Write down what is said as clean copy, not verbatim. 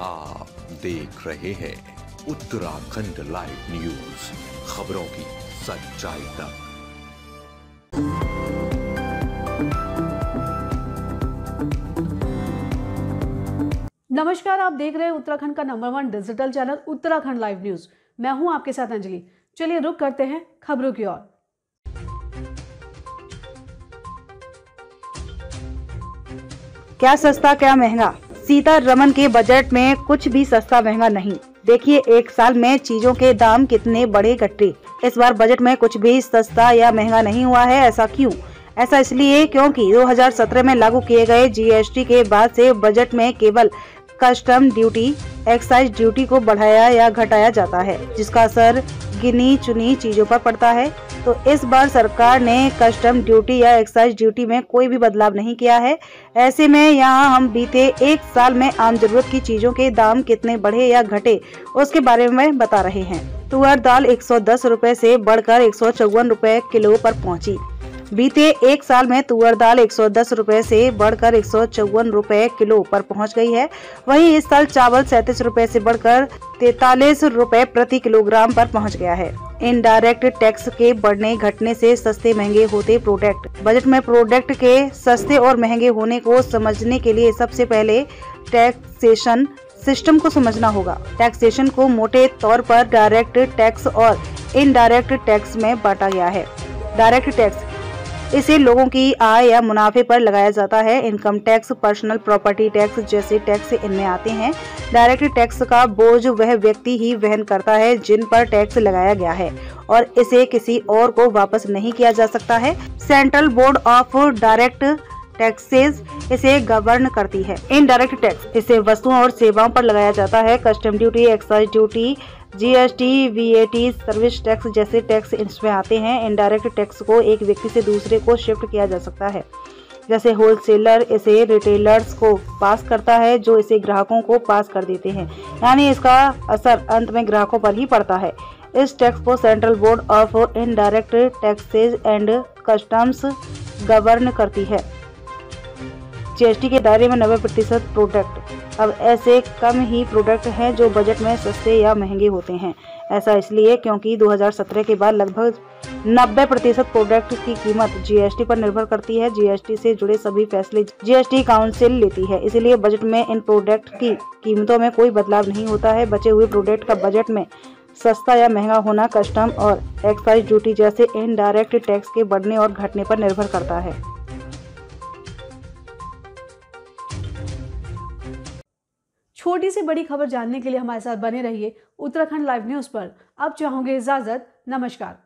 आप देख रहे हैं उत्तराखंड लाइव न्यूज, खबरों की सच्चाई तक। नमस्कार, आप देख रहे हैं उत्तराखंड का number 1 digital channel Uttarakhand live news. मैं हूं आपके साथ अंजलि। चलिए रुक करते हैं खबरों की ओर। क्या सस्ता क्या महंगा, सीतारमण के बजट में कुछ भी सस्ता महंगा नहीं। देखिए एक साल में चीजों के दाम कितने बढ़े घटे। इस बार बजट में कुछ भी सस्ता या महंगा नहीं हुआ है। ऐसा क्यों? ऐसा इसलिए क्योंकि 2017 में लागू किए गए जीएसटी के बाद से बजट में केवल कस्टम ड्यूटी, एक्साइज ड्यूटी को बढ़ाया या घटाया जाता है, जिसका असर गिनी चुनी चीजों पर पड़ता है। तो इस बार सरकार ने कस्टम ड्यूटी या एक्साइज ड्यूटी में कोई भी बदलाव नहीं किया है। ऐसे में यहाँ हम बीते एक साल में आम जरूरत की चीजों के दाम कितने बढ़े या घटे उसके बारे में बता रहे हैं। तुअर दाल 110 रुपए से बढ़कर 154 रुपए किलो पर पहुंची। बीते एक साल में तुअर दाल 110 रुपए से बढ़कर 154 रुपए किलो पर पहुंच गई है। वहीं इस साल चावल 37 रुपए से बढ़कर 43 रुपए प्रति किलोग्राम पर पहुंच गया है। इनडायरेक्ट टैक्स के बढ़ने घटने से सस्ते महंगे होते प्रोडक्ट। बजट में प्रोडक्ट के सस्ते और महंगे होने को समझने के लिए सबसे पहले टैक्सेशन सिस्टम को समझना होगा। टैक्सेशन को मोटे तौर पर डायरेक्ट टैक्स और इनडायरेक्ट टैक्स में बांटा गया है। डायरेक्ट टैक्स इसे लोगों की आय या मुनाफे पर लगाया जाता है। Income tax, personal property tax जैसे टैक्स इनमें आते हैं। डायरेक्ट टैक्स का बोझ वह व्यक्ति ही वहन करता है जिन पर टैक्स लगाया गया है और इसे किसी और को वापस नहीं किया जा सकता है। Central board of direct taxes इसे गवर्न करती है। इनडायरेक्ट टैक्स इसे वस्तुओं और सेवाओं पर लगाया जाता है। Custom duty, excise duty, GST, VAT, service tax जैसे टैक्स इसमें आते हैं। इनडायरेक्ट टैक्स को एक व्यक्ति से दूसरे को शिफ्ट किया जा सकता है, जैसे होलसेलर इसे रिटेलर्स को पास करता है जो इसे ग्राहकों को पास कर देते हैं, यानी इसका असर अंत में ग्राहकों पर ही पड़ता है। इस टैक्स को central board of indirect taxes and customs govern करती है। जीएसटी के दायरे में 90% प्रोडक्ट। अब ऐसे कम ही प्रोडक्ट हैं जो बजट में सस्ते या महंगे होते हैं। ऐसा इसलिए क्योंकि 2017 के बाद लगभग 90% प्रोडक्ट की कीमत जीएसटी पर निर्भर करती है। जीएसटी से जुड़े सभी फैसले जीएसटी काउंसिल लेती है, इसलिए बजट में इन प्रोडक्ट की कीमतों में कोई बदलाव नहीं होता है। बचे हुए प्रोडक्ट का बजट में सस्ता या महंगा होना कस्टम और एक्साइज ड्यूटी जैसे इनडायरेक्ट टैक्स के बढ़ने और घटने पर निर्भर करता है। छोटी से बड़ी खबर जानने के लिए हमारे साथ बने रहिए उत्तराखंड लाइव न्यूज पर। अब चाहूंगे इजाजत। नमस्कार।